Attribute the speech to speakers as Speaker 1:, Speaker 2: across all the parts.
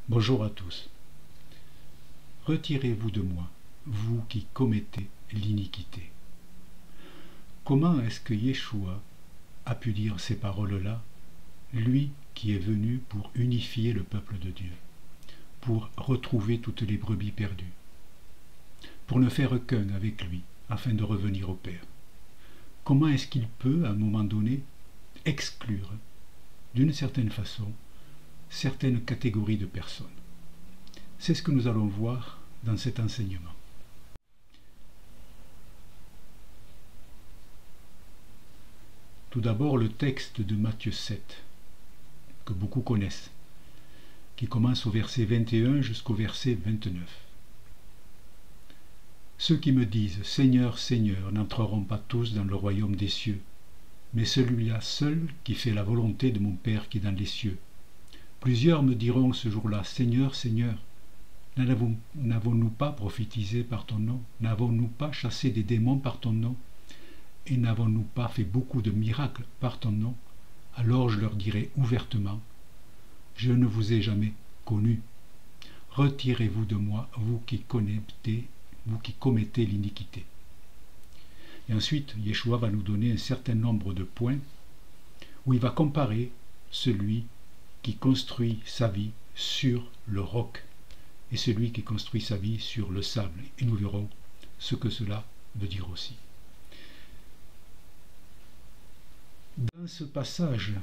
Speaker 1: Bonjour à tous. Retirez-vous de moi, vous qui commettez l'iniquité. Comment est-ce que Yeshua a pu dire ces paroles-là, lui qui est venu pour unifier le peuple de Dieu, pour retrouver toutes les brebis perdues, pour ne faire qu'un avec lui, afin de revenir au Père? Comment est-ce qu'il peut, à un moment donné, exclure, d'une certaine façon, certaines catégories de personnes? C'est ce que nous allons voir dans cet enseignement. Tout d'abord, le texte de Matthieu 7, que beaucoup connaissent, qui commence au verset 21 jusqu'au verset 29. Ceux qui me disent « Seigneur, Seigneur » n'entreront pas tous dans le royaume des cieux, mais celui-là seul qui fait la volonté de mon Père qui est dans les cieux. Plusieurs me diront ce jour-là « Seigneur, Seigneur, n'avons-nous pas prophétisé par ton nom? N'avons-nous pas chassé des démons par ton nom? Et n'avons-nous pas fait beaucoup de miracles par ton nom? Alors je leur dirai ouvertement, je ne vous ai jamais connu. Retirez-vous de moi, vous qui commettez l'iniquité. Et ensuite, Yeshua va nous donner un certain nombre de points où il va comparer celui qui construit sa vie sur le roc et celui qui construit sa vie sur le sable. Et nous verrons ce que cela veut dire aussi. Dans ce passage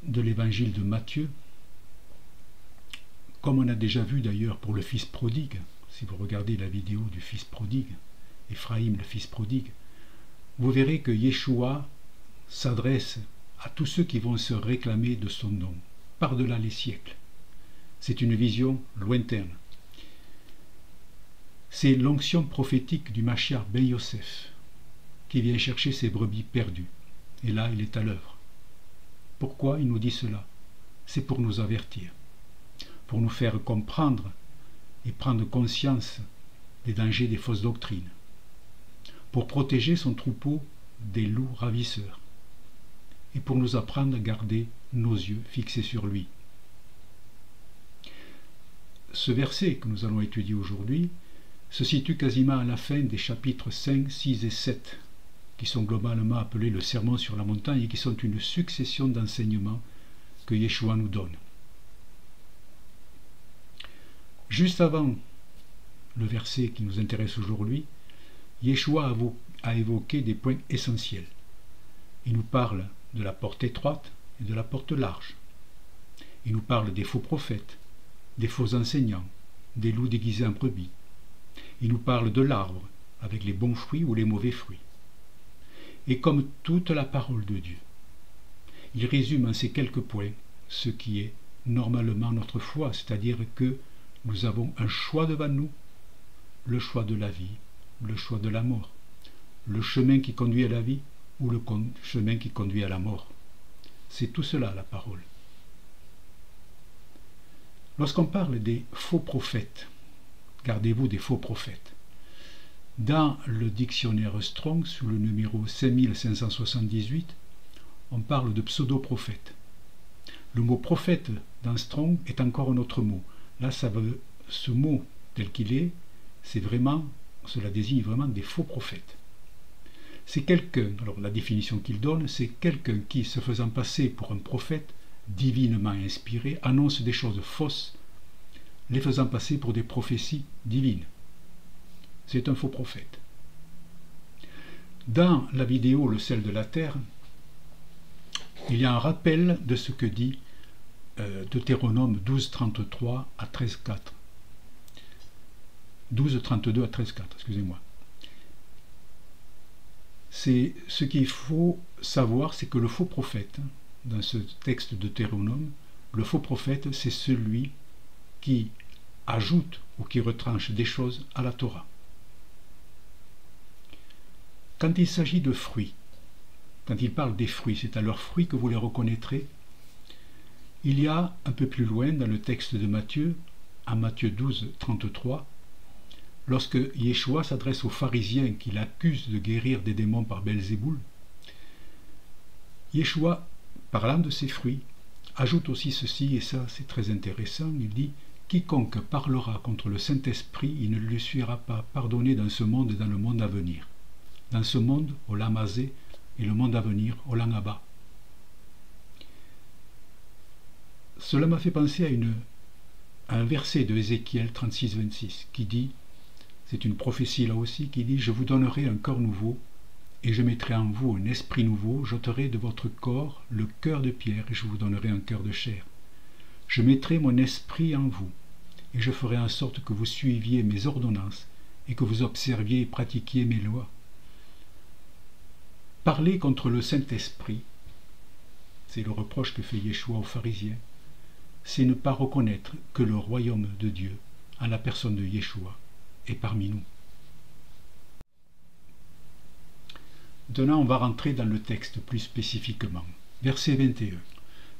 Speaker 1: de l'évangile de Matthieu, comme on a déjà vu d'ailleurs pour le fils prodigue, si vous regardez la vidéo du fils prodigue, Éphraïm le fils prodigue, vous verrez que Yeshua s'adresse à tous ceux qui vont se réclamer de son nom, par-delà les siècles. C'est une vision lointaine. C'est l'onction prophétique du Mashiach ben Yosef qui vient chercher ses brebis perdues. Et là, il est à l'œuvre. Pourquoi il nous dit cela? C'est pour nous avertir, pour nous faire comprendre et prendre conscience des dangers des fausses doctrines, pour protéger son troupeau des loups ravisseurs, et pour nous apprendre à garder nos yeux fixés sur lui. Ce verset que nous allons étudier aujourd'hui se situe quasiment à la fin des chapitres 5, 6 et 7, qui sont globalement appelés le sermon sur la montagne et qui sont une succession d'enseignements que Yeshua nous donne. Juste avant le verset qui nous intéresse aujourd'hui, Yeshua a évoqué des points essentiels. Il nous parle de la porte étroite et de la porte large. Il nous parle des faux prophètes, des faux enseignants, des loups déguisés en brebis. Il nous parle de l'arbre, avec les bons fruits ou les mauvais fruits. Et comme toute la parole de Dieu, il résume en ces quelques points ce qui est normalement notre foi, c'est-à-dire que nous avons un choix devant nous, le choix de la vie, le choix de la mort, le chemin qui conduit à la vie ou le chemin qui conduit à la mort. C'est tout cela la parole. Lorsqu'on parle des faux prophètes, gardez-vous des faux prophètes. Dans le dictionnaire Strong, sous le numéro 5578, on parle de pseudo-prophète. Le mot prophète dans Strong est encore un autre mot. Là, ce mot tel qu'il est, cela désigne vraiment des faux prophètes. C'est quelqu'un, alors la définition qu'il donne, c'est quelqu'un qui, se faisant passer pour un prophète divinement inspiré, annonce des choses fausses, les faisant passer pour des prophéties divines. C'est un faux prophète. Dans la vidéo Le sel de la terre, il y a un rappel de ce que dit Deutéronome 12.33 à 13.4. 12.32 à 13.4, excusez-moi. C'est ce qu'il faut savoir, c'est que le faux prophète, dans ce texte de Deutéronome, le faux prophète, c'est celui qui ajoute ou qui retranche des choses à la Torah. Quand il s'agit de fruits, quand il parle des fruits, c'est à leurs fruits que vous les reconnaîtrez. Il y a un peu plus loin dans le texte de Matthieu, à Matthieu 12, 33, lorsque Yeshua s'adresse aux pharisiens qui l'accusent de guérir des démons par Belzéboul, Yeshua, parlant de ses fruits, ajoute aussi ceci, et ça c'est très intéressant, il dit quiconque parlera contre le Saint-Esprit, il ne lui sera pas pardonné dans ce monde et dans le monde à venir. Dans ce monde, au Lamazé, et le monde à venir, au Langaba. Cela m'a fait penser à un verset de Ézéchiel 36-26 qui dit, c'est une prophétie là aussi, qui dit « Je vous donnerai un corps nouveau, et je mettrai en vous un esprit nouveau, j'ôterai de votre corps le cœur de pierre, et je vous donnerai un cœur de chair. Je mettrai mon esprit en vous, et je ferai en sorte que vous suiviez mes ordonnances, et que vous observiez et pratiquiez mes lois. » Parler contre le Saint-Esprit, c'est le reproche que fait Yeshua aux pharisiens, c'est ne pas reconnaître que le royaume de Dieu, en la personne de Yeshua, est parmi nous. Maintenant, on va rentrer dans le texte plus spécifiquement. Verset 21.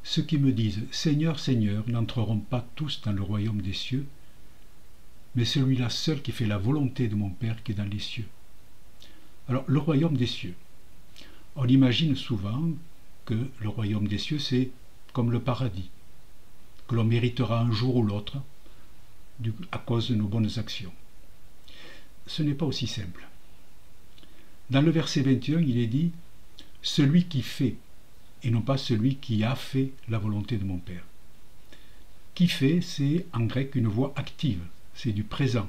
Speaker 1: Ceux qui me disent « Seigneur, Seigneur » n'entreront pas tous dans le royaume des cieux, mais celui-là seul qui fait la volonté de mon Père qui est dans les cieux. Alors, le royaume des cieux. On imagine souvent que le royaume des cieux, c'est comme le paradis, que l'on méritera un jour ou l'autre à cause de nos bonnes actions. Ce n'est pas aussi simple. Dans le verset 21, il est dit « Celui qui fait » et non pas celui qui a fait la volonté de mon Père. Qui fait, c'est en grec une voix active, c'est du présent.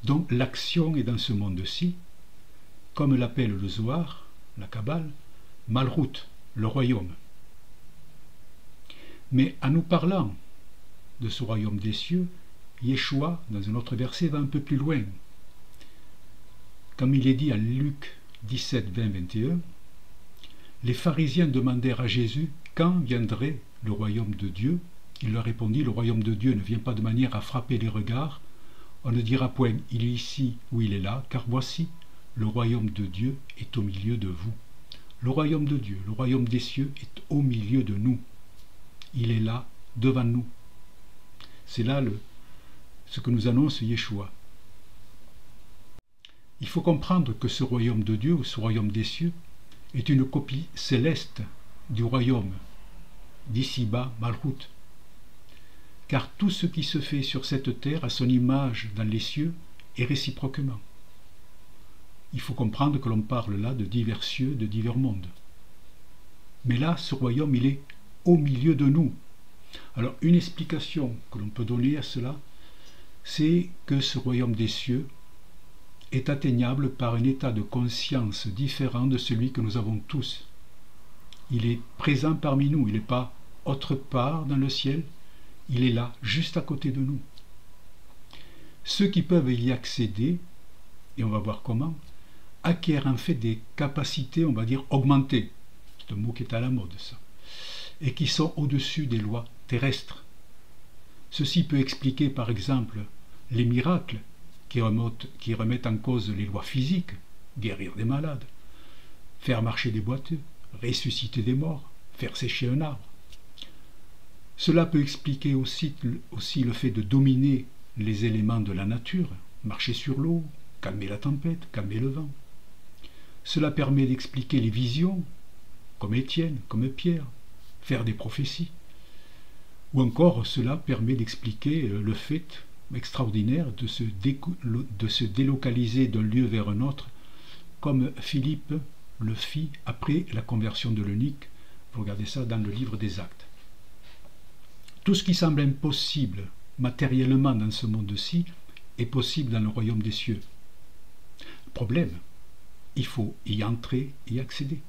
Speaker 1: Donc l'action est dans ce monde-ci, comme l'appelle le Zohar, la Kabbale, Malrout, le royaume. Mais en nous parlant de ce royaume des cieux, Yeshua, dans un autre verset, va un peu plus loin. Comme il est dit à Luc 17, 20, 21, les pharisiens demandèrent à Jésus quand viendrait le royaume de Dieu. Il leur répondit, le royaume de Dieu ne vient pas de manière à frapper les regards. On ne dira point, il est ici ou il est là, car voici, le royaume de Dieu est au milieu de vous. Le royaume de Dieu, le royaume des cieux est au milieu de nous. Il est là, devant nous. C'est là ce que nous annonce Yeshua. Il faut comprendre que ce royaume de Dieu, ou ce royaume des cieux, est une copie céleste du royaume d'ici-bas, Malrout. Car tout ce qui se fait sur cette terre a son image dans les cieux et réciproquement. Il faut comprendre que l'on parle là de divers cieux, de divers mondes. Mais là, ce royaume, il est au milieu de nous. Alors, une explication que l'on peut donner à cela, c'est que ce royaume des cieux est atteignable par un état de conscience différent de celui que nous avons tous. Il est présent parmi nous, il n'est pas autre part dans le ciel, il est là, juste à côté de nous. Ceux qui peuvent y accéder, et on va voir comment, acquièrent en fait des capacités, on va dire, augmentées. C'est un mot qui est à la mode, ça. Et qui sont au-dessus des lois terrestres. Ceci peut expliquer, par exemple, les miracles qui remettent en cause les lois physiques, guérir des malades, faire marcher des boiteux, ressusciter des morts, faire sécher un arbre. Cela peut expliquer aussi le fait de dominer les éléments de la nature, marcher sur l'eau, calmer la tempête, calmer le vent. Cela permet d'expliquer les visions, comme Étienne, comme Pierre, faire des prophéties. Ou encore, cela permet d'expliquer le fait extraordinaire de se délocaliser d'un lieu vers un autre, comme Philippe le fit après la conversion de l'eunuque. Vous regardez ça dans le livre des Actes. Tout ce qui semble impossible matériellement dans ce monde-ci est possible dans le royaume des cieux. Problème, il faut y entrer, y accéder.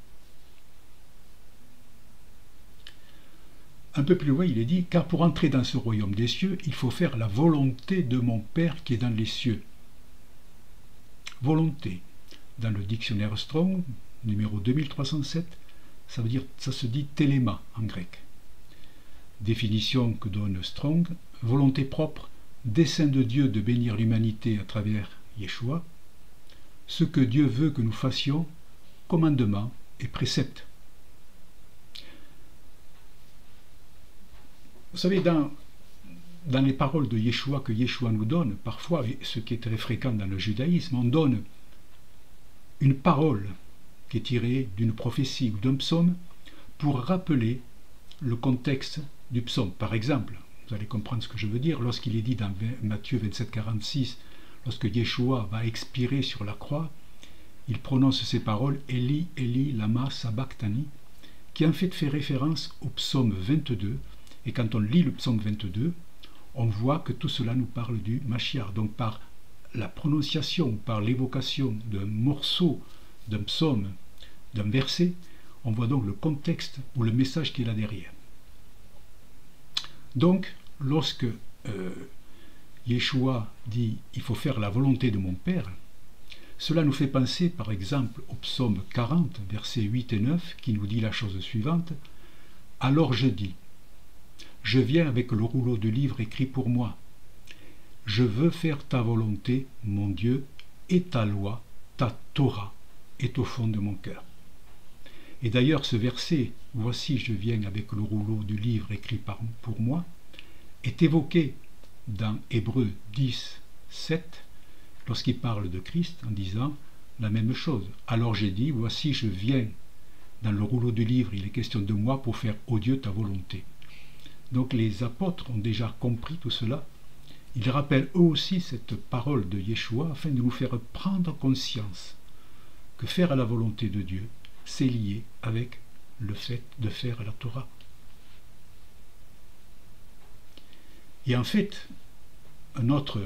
Speaker 1: Un peu plus loin, il est dit, car pour entrer dans ce royaume des cieux, il faut faire la volonté de mon Père qui est dans les cieux. Volonté. Dans le dictionnaire Strong, numéro 2307, ça se dit téléma en grec. Définition que donne Strong, volonté propre, dessein de Dieu de bénir l'humanité à travers Yeshua, ce que Dieu veut que nous fassions, commandement et précepte. Vous savez, dans les paroles de Yeshua que Yeshua nous donne, parfois, ce qui est très fréquent dans le judaïsme, on donne une parole qui est tirée d'une prophétie ou d'un psaume pour rappeler le contexte du psaume. Par exemple, vous allez comprendre ce que je veux dire, lorsqu'il est dit dans Matthieu 27, 46, lorsque Yeshua va expirer sur la croix, il prononce ces paroles, Eli, Eli, lama sabachthani, qui en fait référence au psaume 22, et quand on lit le psaume 22, on voit que tout cela nous parle du Mashiach. Donc par la prononciation, par l'évocation d'un morceau, d'un psaume, d'un verset, on voit donc le contexte ou le message qu'il a derrière. Donc, lorsque Yeshua dit « il faut faire la volonté de mon Père », cela nous fait penser par exemple au psaume 40, versets 8 et 9, qui nous dit la chose suivante. « Alors je dis, je viens avec le rouleau de livre écrit pour moi. Je veux faire ta volonté, mon Dieu, et ta loi, ta Torah, est au fond de mon cœur. » Et d'ailleurs ce verset, « Voici je viens avec le rouleau du livre écrit pour moi », est évoqué dans Hébreux 10, 7, lorsqu'il parle de Christ en disant la même chose. « Alors j'ai dit, voici je viens, dans le rouleau du livre, il est question de moi pour faire, ô Dieu, ta volonté. » Donc les apôtres ont déjà compris tout cela. Ils rappellent eux aussi cette parole de Yeshua afin de nous faire prendre conscience que faire la volonté de Dieu, c'est lié avec le fait de faire la Torah. Et en fait, un autre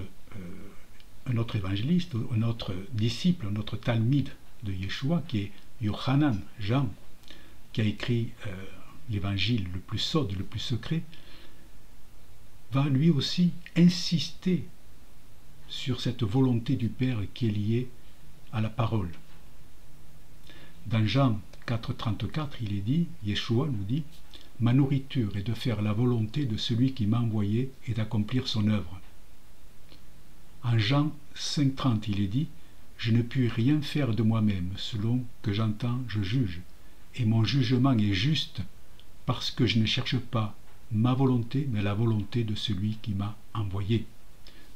Speaker 1: évangéliste, un autre disciple, un autre talmide de Yeshua, qui est Yochanan, Jean, qui a écrit l'évangile le plus sode, le plus secret, va lui aussi insister sur cette volonté du Père qui est liée à la parole. Dans Jean 4,34, il est dit, Yeshua nous dit, « Ma nourriture est de faire la volonté de celui qui m'a envoyé et d'accomplir son œuvre. » En Jean 5,30, il est dit, « Je ne puis rien faire de moi-même, selon que j'entends, je juge, et mon jugement est juste, parce que je ne cherche pas ma volonté, mais la volonté de celui qui m'a envoyé. »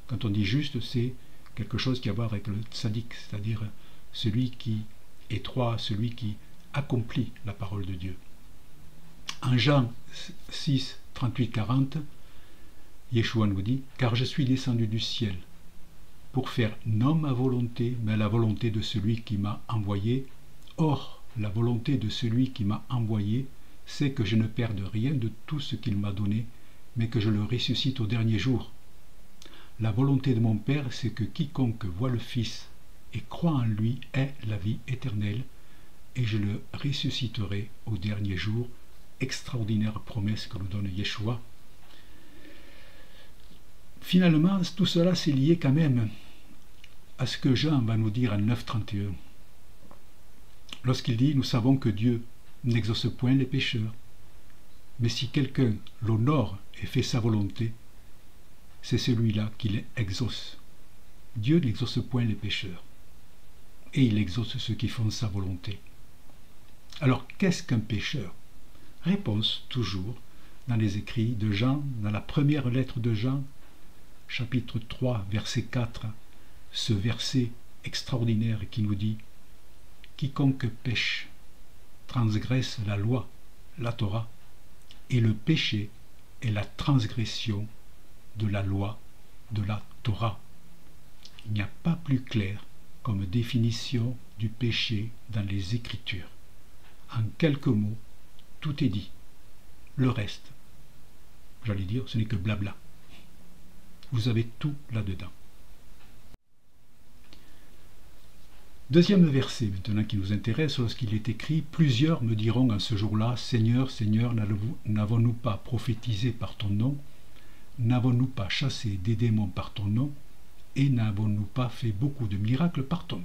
Speaker 1: Quand on dit juste, c'est quelque chose qui a à voir avec le tzaddik, c'est-à-dire celui qui est droit, celui qui accomplit la parole de Dieu. En Jean 6, 38, 40, Yeshua nous dit, « Car je suis descendu du ciel pour faire non ma volonté, mais la volonté de celui qui m'a envoyé. Or, la volonté de celui qui m'a envoyé, c'est que je ne perde rien de tout ce qu'il m'a donné, mais que je le ressuscite au dernier jour. La volonté de mon Père, c'est que quiconque voit le Fils et croit en lui ait la vie éternelle, et je le ressusciterai au dernier jour. » Extraordinaire promesse que nous donne Yeshua. Finalement, tout cela c'est lié quand même à ce que Jean va nous dire en 9,31. Lorsqu'il dit, nous savons que Dieu n'exauce point les pécheurs, mais si quelqu'un l'honore et fait sa volonté, c'est celui-là qui l'exauce. Dieu n'exauce point les pécheurs, et il exauce ceux qui font sa volonté. Alors, qu'est-ce qu'un pécheur? Réponse toujours dans les écrits de Jean, dans la première lettre de Jean, chapitre 3, verset 4, ce verset extraordinaire qui nous dit « Quiconque pêche transgresse la loi, la Torah, et le péché est la transgression de la loi, de la Torah. » Il n'y a pas plus clair comme définition du péché dans les Écritures. En quelques mots, tout est dit. Le reste, j'allais dire, ce n'est que blabla. Vous avez tout là-dedans. Deuxième verset maintenant qui nous intéresse, lorsqu'il est écrit « Plusieurs me diront en ce jour-là, Seigneur, Seigneur, n'avons-nous pas prophétisé par ton nom? N'avons-nous pas chassé des démons par ton nom? Et n'avons-nous pas fait beaucoup de miracles par ton nom ?»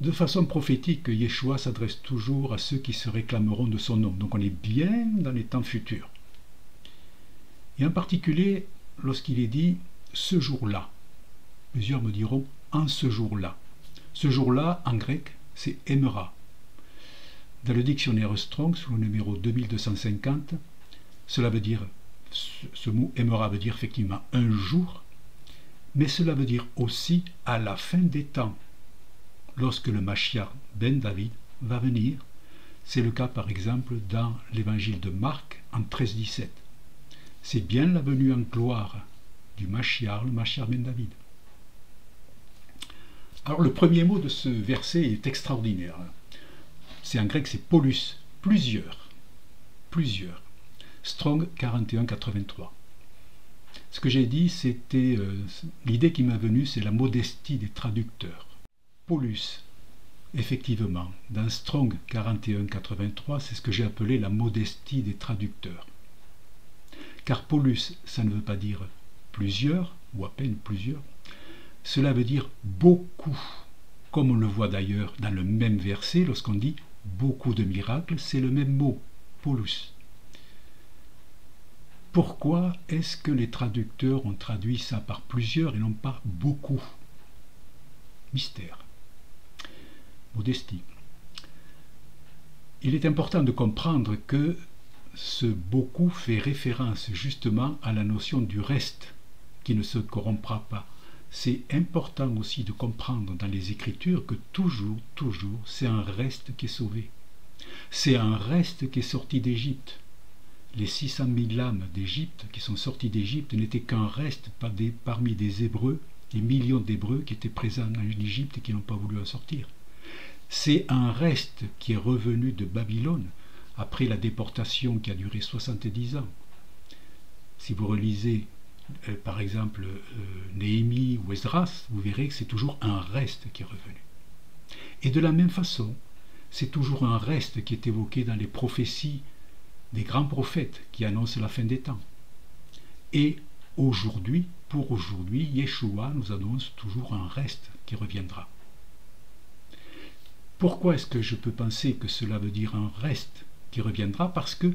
Speaker 1: De façon prophétique, Yeshua s'adresse toujours à ceux qui se réclameront de son nom. Donc on est bien dans les temps futurs. Et en particulier, lorsqu'il est dit « ce jour-là », plusieurs me diront « en ce jour-là ». Ce jour-là, en grec, c'est « emera ». Dans le dictionnaire Strong, sous le numéro 2250, cela veut dire, ce mot « emera » veut dire effectivement « un jour », mais cela veut dire aussi « à la fin des temps ». Lorsque le Mashiach ben David va venir, C'est le cas par exemple dans l'évangile de Marc en 13-17. C'est bien la venue en gloire du Mashiach, le Mashiach ben David. Alors le premier mot de ce verset est extraordinaire. C'est en grec, c'est polus, plusieurs. Strong 41-83. Ce que j'ai dit, c'était l'idée qui m'est venue, c'est la modestie des traducteurs. Polus, effectivement, dans Strong 41-83, c'est ce que j'ai appelé la modestie des traducteurs. Car polus, ça ne veut pas dire plusieurs, ou à peine plusieurs, cela veut dire beaucoup, comme on le voit d'ailleurs dans le même verset, lorsqu'on dit beaucoup de miracles, c'est le même mot, polus. Pourquoi est-ce que les traducteurs ont traduit ça par plusieurs et non pas beaucoup? Mystère. Modestie. Il est important de comprendre que ce beaucoup fait référence justement à la notion du reste qui ne se corrompra pas. C'est important aussi de comprendre dans les Écritures que toujours, c'est un reste qui est sauvé. C'est un reste qui est sorti d'Égypte. Les 600 000 âmes d'Égypte qui sont sorties d'Égypte n'étaient qu'un reste parmi des Hébreux, des millions d'Hébreux qui étaient présents en Égypte et qui n'ont pas voulu en sortir. C'est un reste qui est revenu de Babylone après la déportation qui a duré 70 ans. Si vous relisez par exemple Néhémie ou Esdras, vous verrez que c'est toujours un reste qui est revenu. Et de la même façon, c'est toujours un reste qui est évoqué dans les prophéties des grands prophètes qui annoncent la fin des temps. Et aujourd'hui, pour aujourd'hui, Yeshua nous annonce toujours un reste qui reviendra. Pourquoi est-ce que je peux penser que cela veut dire un reste qui reviendra? Parce que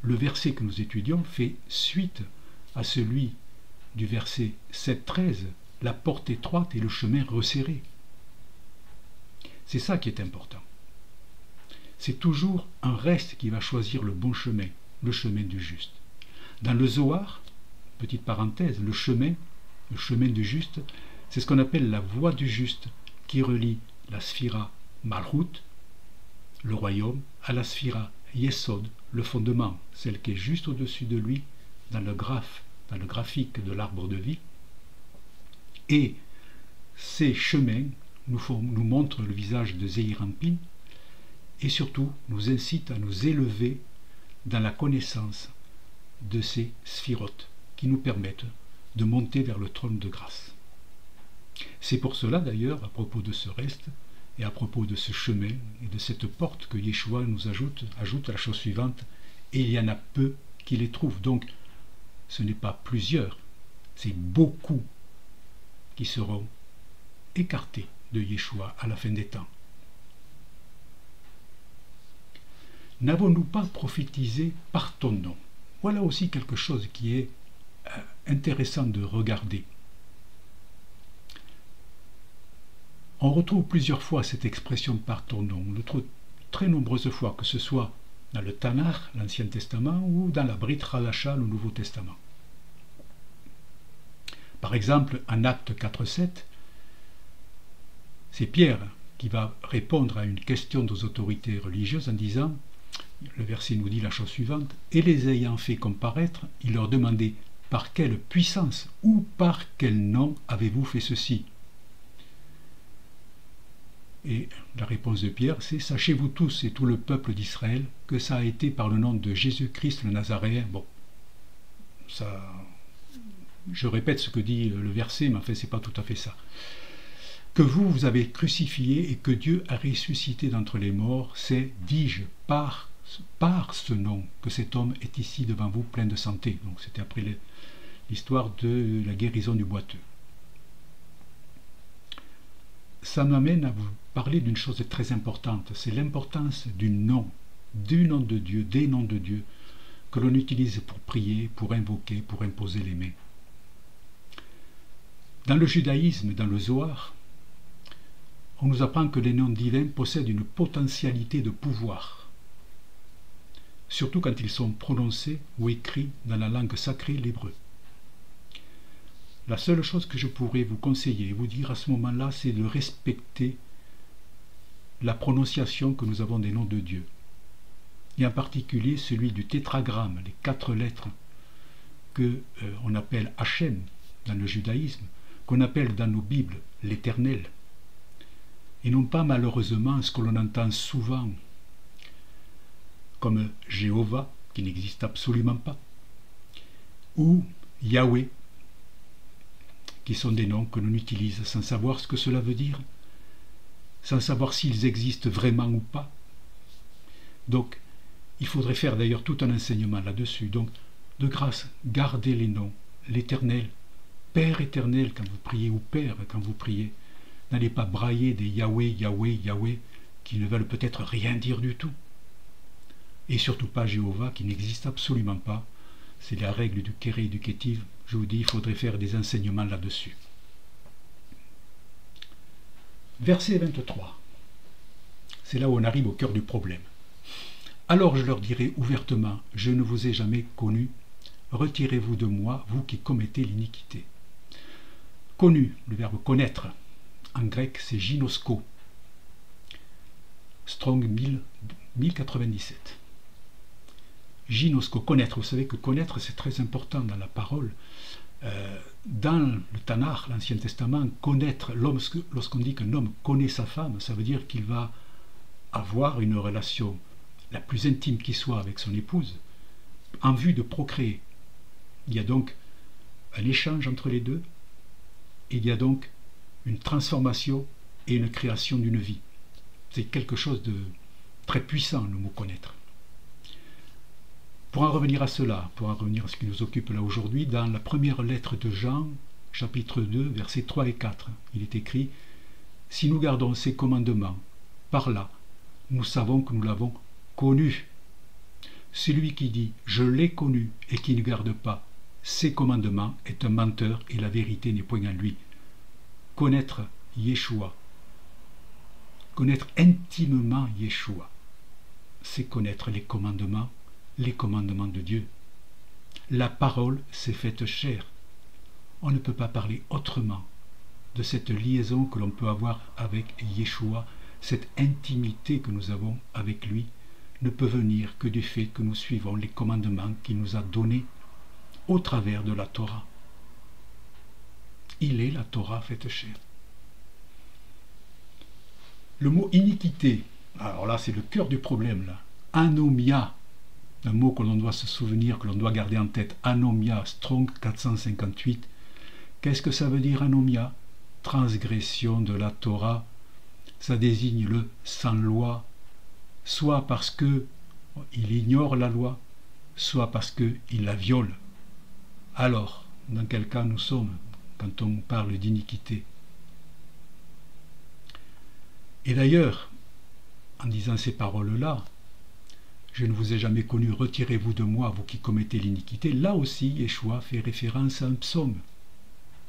Speaker 1: le verset que nous étudions fait suite à celui du verset 7-13, la porte étroite et le chemin resserré. C'est ça qui est important. C'est toujours un reste qui va choisir le bon chemin, le chemin du juste. Dans le Zohar, petite parenthèse, le chemin du juste, c'est ce qu'on appelle la voie du juste qui relie la sphira Malchut, le royaume, à la sphira Yesod, le fondement, celle qui est juste au-dessus de lui, dans le graphique de l'arbre de vie. Et ces chemins nous montrent le visage de Zeir-Anpin et surtout nous incitent à nous élever dans la connaissance de ces sphirotes qui nous permettent de monter vers le trône de grâce. C'est pour cela d'ailleurs, à propos de ce reste, et à propos de ce chemin et de cette porte que Yeshua nous ajoute la chose suivante, et il y en a peu qui les trouvent. Donc ce n'est pas plusieurs, c'est beaucoup qui seront écartés de Yeshua à la fin des temps. N'avons-nous pas prophétisé par ton nom? Voilà aussi quelque chose qui est intéressant de regarder. On retrouve plusieurs fois cette expression par ton nom. On le trouve très nombreuses fois, que ce soit dans le Tanakh, l'Ancien Testament, ou dans la Brit Hadasha, le Nouveau Testament. Par exemple, en Acte 4-7, c'est Pierre qui va répondre à une question des autorités religieuses en disant, le verset nous dit la chose suivante, « Et les ayant fait comparaître, il leur demandait par quelle puissance ou par quel nom avez-vous fait ceci ?» Et la réponse de Pierre, c'est « Sachez-vous tous et tout le peuple d'Israël que ça a été par le nom de Jésus-Christ le Nazaréen. » Bon, ça, je répète ce que dit le verset, mais en fait, c'est pas tout à fait ça. « Que vous avez crucifié et que Dieu a ressuscité d'entre les morts, c'est, dis-je, par ce nom que cet homme est ici devant vous plein de santé. » Donc c'était après l'histoire de la guérison du boiteux. Ça m'amène à vous parler d'une chose très importante, c'est l'importance du nom de Dieu, des noms de Dieu, que l'on utilise pour prier, pour invoquer, pour imposer les mains. Dans le judaïsme, dans le Zohar, on nous apprend que les noms divins possèdent une potentialité de pouvoir, surtout quand ils sont prononcés ou écrits dans la langue sacrée, l'hébreu. La seule chose que je pourrais vous conseiller et vous dire à ce moment-là, c'est de respecter la prononciation que nous avons des noms de Dieu. et en particulier celui du tétragramme, les 4 lettres que on appelle Hachem dans le judaïsme, qu'on appelle dans nos Bibles l'Éternel, et non pas malheureusement ce que l'on entend souvent comme Jéhovah, qui n'existe absolument pas, ou Yahweh, qui sont des noms que l'on utilise sans savoir ce que cela veut dire, sans savoir s'ils existent vraiment ou pas. Donc, il faudrait faire d'ailleurs tout un enseignement là-dessus. Donc, de grâce, gardez les noms, l'Éternel, Père éternel quand vous priez, ou Père quand vous priez. N'allez pas brailler des Yahweh, Yahweh, Yahweh, qui ne veulent peut-être rien dire du tout. Et surtout pas Jéhovah, qui n'existe absolument pas. C'est la règle du Kéré et du Kétiv. Je vous dis, il faudrait faire des enseignements là-dessus. Verset 23. C'est là où on arrive au cœur du problème. Alors je leur dirai ouvertement, je ne vous ai jamais connu, retirez-vous de moi, vous qui commettez l'iniquité. Connu, le verbe connaître, en grec c'est ginosko. Strong 1097. Ginosko, connaître. Vous savez que connaître c'est très important dans la parole. Dans le Tanakh, l'Ancien Testament, connaître l'homme, lorsqu'on dit qu'un homme connaît sa femme, ça veut dire qu'il va avoir une relation la plus intime qui soit avec son épouse, en vue de procréer. Il y a donc un échange entre les deux, et il y a donc une transformation et une création d'une vie. C'est quelque chose de très puissant, le mot connaître. Pour en revenir à cela, pour en revenir à ce qui nous occupe là aujourd'hui, dans la première lettre de Jean, chapitre 2, versets 3 et 4, il est écrit « Si nous gardons ses commandements, par là, nous savons que nous l'avons connu. Celui qui dit « Je l'ai connu » et qui ne garde pas ses commandements est un menteur et la vérité n'est point en lui. » Connaître Yeshua, connaître intimement Yeshua, c'est connaître les commandements de Dieu. La parole s'est faite chair. On ne peut pas parler autrement de cette liaison que l'on peut avoir avec Yeshua, cette intimité que nous avons avec lui, ne peut venir que du fait que nous suivons les commandements qu'il nous a donnés au travers de la Torah. Il est la Torah faite chair. Le mot iniquité, alors là c'est le cœur du problème là. Anomia, un mot que l'on doit se souvenir, que l'on doit garder en tête. Anomia, Strong 458. Qu'est-ce que ça veut dire anomia? Transgression de la Torah. Ça désigne le sans loi, soit parce que il ignore la loi, soit parce qu'il la viole. Alors, dans quel cas nous sommes quand on parle d'iniquité? Et d'ailleurs, en disant ces paroles-là, je ne vous ai jamais connu, retirez-vous de moi, vous qui commettez l'iniquité. Là aussi, Yeshua fait référence à un psaume,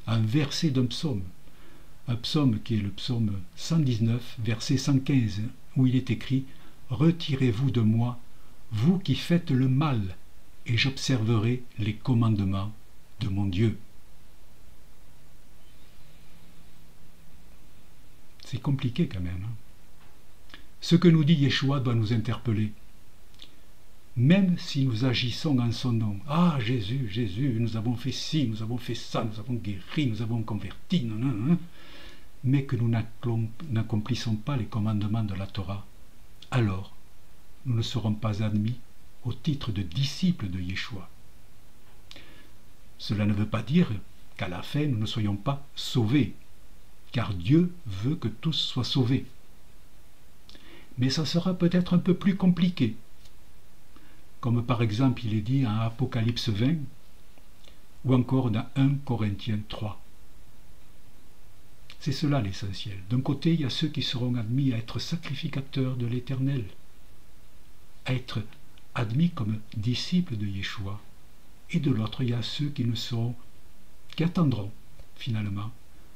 Speaker 1: à un verset d'un psaume. Un psaume qui est le psaume 119, verset 115, où il est écrit « Retirez-vous de moi, vous qui faites le mal, et j'observerai les commandements de mon Dieu. » C'est compliqué quand même. Ce que nous dit Yeshua doit nous interpeller. Même si nous agissons en son nom. Ah, Jésus, Jésus, nous avons fait ci, nous avons fait ça, nous avons guéri, nous avons converti, mais que nous n'accomplissons pas les commandements de la Torah, alors nous ne serons pas admis au titre de disciples de Yeshua. Cela ne veut pas dire qu'à la fin nous ne soyons pas sauvés, car Dieu veut que tous soient sauvés. Mais ça sera peut-être un peu plus compliqué. Comme par exemple il est dit en Apocalypse 20 ou encore dans 1 Corinthiens 3. C'est cela l'essentiel. D'un côté, il y a ceux qui seront admis à être sacrificateurs de l'Éternel, à être admis comme disciples de Yeshua. Et de l'autre, il y a ceux qui attendront finalement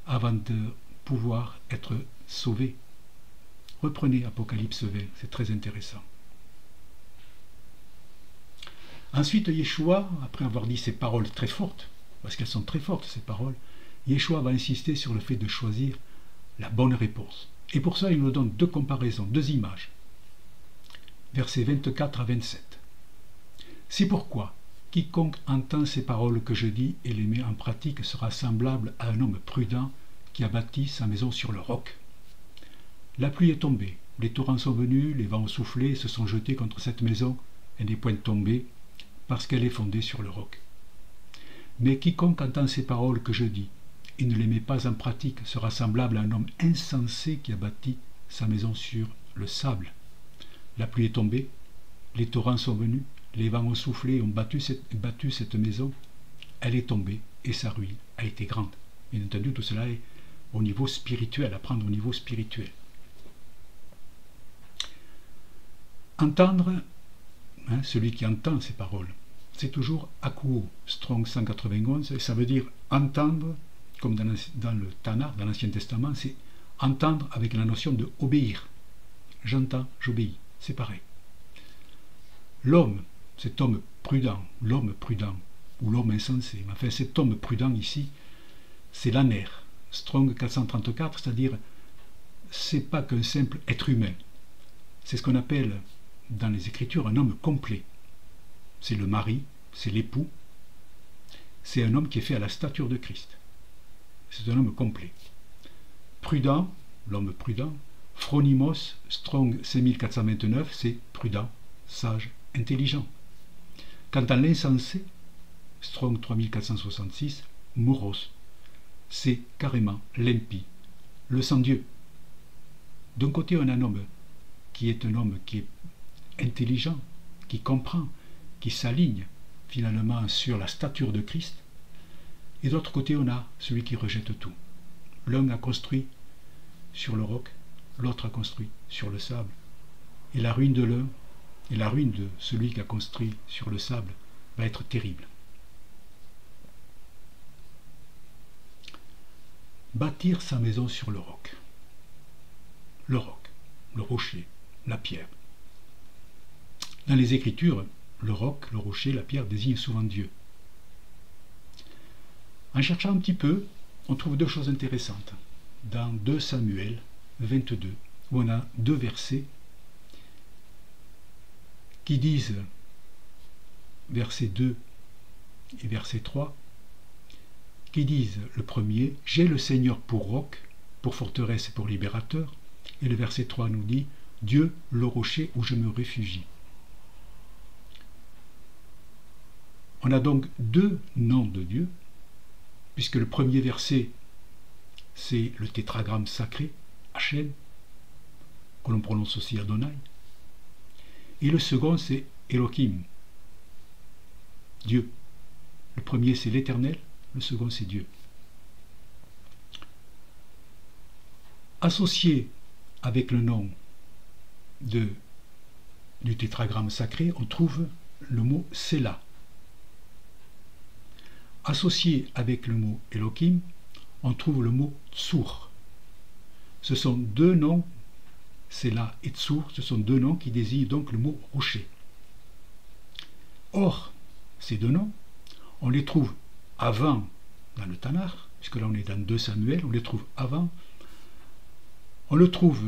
Speaker 1: avant de pouvoir être sauvés. Reprenez Apocalypse 20, c'est très intéressant. Ensuite, Yeshua, après avoir dit ces paroles très fortes, parce qu'elles sont très fortes ces paroles, Yeshua va insister sur le fait de choisir la bonne réponse. Et pour ça, il nous donne deux comparaisons, deux images. versets 24 à 27. C'est pourquoi quiconque entend ces paroles que je dis et les met en pratique sera semblable à un homme prudent qui a bâti sa maison sur le roc. La pluie est tombée, les torrents sont venus, les vents ont soufflé, se sont jetés contre cette maison, elle n'est point tombée, parce qu'elle est fondée sur le roc. Mais quiconque entend ces paroles que je dis et ne les met pas en pratique sera semblable à un homme insensé qui a bâti sa maison sur le sable. La pluie est tombée, les torrents sont venus, les vents ont soufflé et ont battu cette maison, elle est tombée et sa ruine a été grande. Bien entendu, tout cela est au niveau spirituel, à prendre au niveau spirituel. Entendre, celui qui entend ces paroles, c'est toujours akuo, Strong 191, et ça veut dire entendre, comme dans le Tanakh, dans l'Ancien Testament, c'est entendre avec la notion de obéir. J'entends, j'obéis, c'est pareil. L'homme, cet homme prudent, ou l'homme insensé, mais enfin cet homme prudent ici, c'est l'aner, Strong 434, c'est-à-dire, c'est pas qu'un simple être humain. C'est ce qu'on appelle dans les Écritures un homme complet. C'est le mari, c'est l'époux, c'est un homme qui est fait à la stature de Christ. C'est un homme complet. Prudent, l'homme prudent, phronimos, Strong 5429, c'est prudent, sage, intelligent. Quant à l'insensé, Strong 3466, moros, c'est carrément l'impie, le sans-Dieu. D'un côté, on a un homme qui est intelligent, qui comprend, qui s'aligne finalement sur la stature de Christ, et de l'autre côté, on a celui qui rejette tout. L'un a construit sur le roc, l'autre a construit sur le sable, et la ruine de l'un et la ruine de celui qui a construit sur le sable va être terrible. Bâtir sa maison sur le roc, le rocher, la pierre. Dans les Écritures, le roc, le rocher, la pierre désignent souvent Dieu. En cherchant un petit peu, on trouve deux choses intéressantes. Dans 2 Samuel 22, où on a 2 versets qui disent, verset 2 et verset 3, qui disent, le premier, « J'ai le Seigneur pour roc, pour forteresse et pour libérateur », et le verset 3 nous dit, « Dieu, le rocher où je me réfugie ». On a donc 2 noms de Dieu, puisque le premier verset, c'est le tétragramme sacré, Hachem, que l'on prononce aussi Adonai, et le second, c'est Elohim, Dieu. Le premier, c'est l'Éternel, le second, c'est Dieu. Associé avec le nom du tétragramme sacré, on trouve le mot Sélah. Associé avec le mot Elohim, on trouve le mot Tsur. Ce sont 2 noms, Sélah et Tsur, ce sont 2 noms qui désignent donc le mot rocher. Or, ces 2 noms, on les trouve avant dans le Tanakh, puisque là on est dans 2 Samuel, on les trouve avant. On le trouve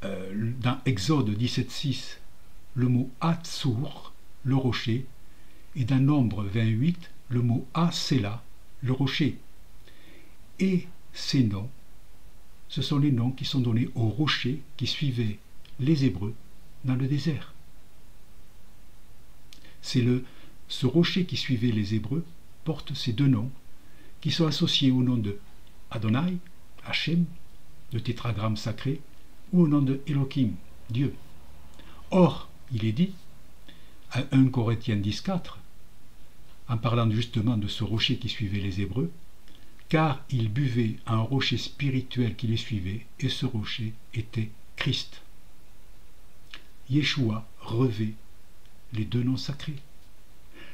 Speaker 1: dans Exode 17.6, le mot Atsur, le rocher, et dans Nombre 28, le mot Sélah, le rocher. Et ces noms, ce sont les noms qui sont donnés aux rochers qui suivaient les Hébreux dans le désert. Ce rocher qui suivait les Hébreux porte ces 2 noms qui sont associés au nom de Adonai, Hachem, le tétragramme sacré, ou au nom de Elohim, Dieu. Or, il est dit, à 1 Corinthiens 10.4, en parlant justement de ce rocher qui suivait les Hébreux, car ils buvaient un rocher spirituel qui les suivait, et ce rocher était Christ. Yeshua revêt les 2 noms sacrés.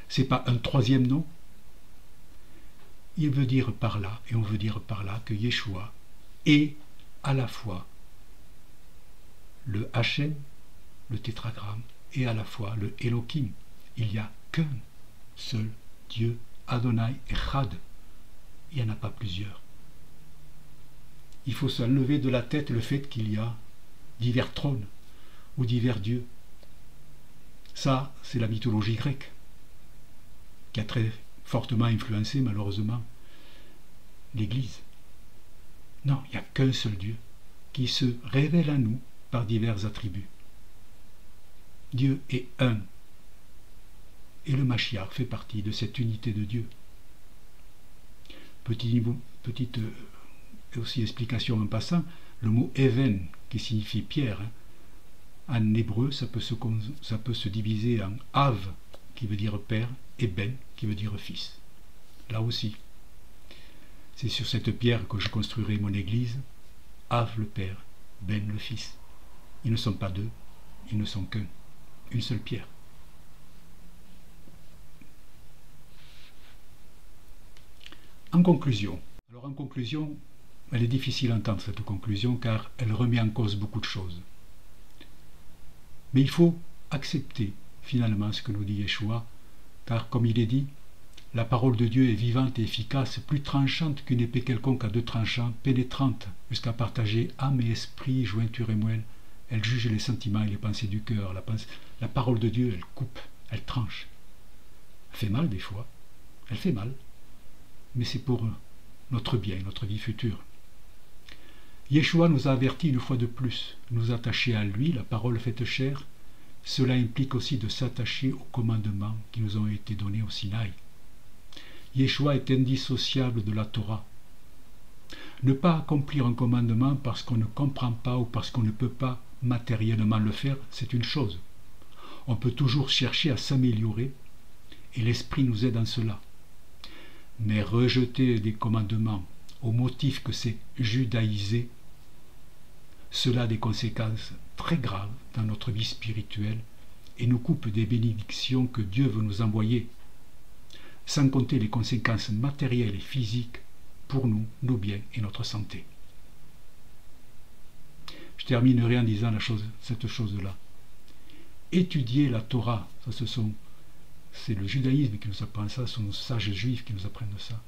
Speaker 1: Ce n'est pas un 3e nom. Il veut dire par là, et on veut dire par là, que Yeshua est à la fois le Hachem, le tétragramme, et à la fois le Elohim. Il n'y a qu'un seul Dieu, Adonai Echad. Il n'y en a pas plusieurs. Il faut s'enlever de la tête le fait qu'il y a divers trônes ou divers dieux. Ça, c'est la mythologie grecque, qui a très fortement influencé, malheureusement, l'Église. Non, il n'y a qu'un seul Dieu qui se révèle à nous par divers attributs. Dieu est un. Et le Mashiach fait partie de cette unité de Dieu. Petite aussi explication en passant, le mot Even, qui signifie pierre, en hébreu, ça peut se diviser en Av, qui veut dire père, et Ben, qui veut dire fils. Là aussi, c'est sur cette pierre que je construirai mon église. Av le père, Ben le fils. Ils ne sont pas deux, ils ne sont qu'un, une seule pierre. En conclusion, elle est difficile à entendre cette conclusion car elle remet en cause beaucoup de choses. Mais il faut accepter finalement ce que nous dit Yeshua, car comme il est dit, la parole de Dieu est vivante et efficace, plus tranchante qu'une épée quelconque à deux tranchants, pénétrante jusqu'à partager âme et esprit, jointure et moelle. Elle juge les sentiments et les pensées du cœur. La parole de Dieu, elle coupe, elle tranche. Elle fait mal des fois, elle fait mal, mais c'est pour notre bien, notre vie future. Yeshua nous a avertis une fois de plus, nous attacher à lui, la parole faite chair. Cela implique aussi de s'attacher aux commandements qui nous ont été donnés au Sinaï. Yeshua est indissociable de la Torah. Ne pas accomplir un commandement parce qu'on ne comprend pas ou parce qu'on ne peut pas matériellement le faire, c'est une chose. On peut toujours chercher à s'améliorer et l'Esprit nous aide en cela. Mais rejeter des commandements au motif que c'est judaïsé, cela a des conséquences très graves dans notre vie spirituelle et nous coupe des bénédictions que Dieu veut nous envoyer, sans compter les conséquences matérielles et physiques pour nous, nos biens et notre santé. Je terminerai en disant cette chose-là. Étudier la Torah, c'est le judaïsme qui nous apprend ça, ce sont nos sages juifs qui nous apprennent ça.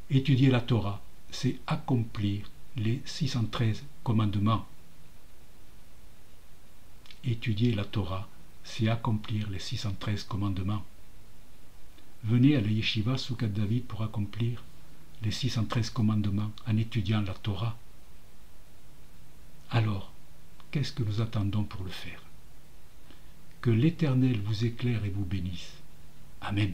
Speaker 1: Étudier la Torah, c'est accomplir les 613 commandements. Étudier la Torah, c'est accomplir les 613 commandements. Venez à la Yeshiva Soukat David pour accomplir les 613 commandements en étudiant la Torah. Alors, qu'est-ce que nous attendons pour le faire? Que l'Éternel vous éclaire et vous bénisse. Amen.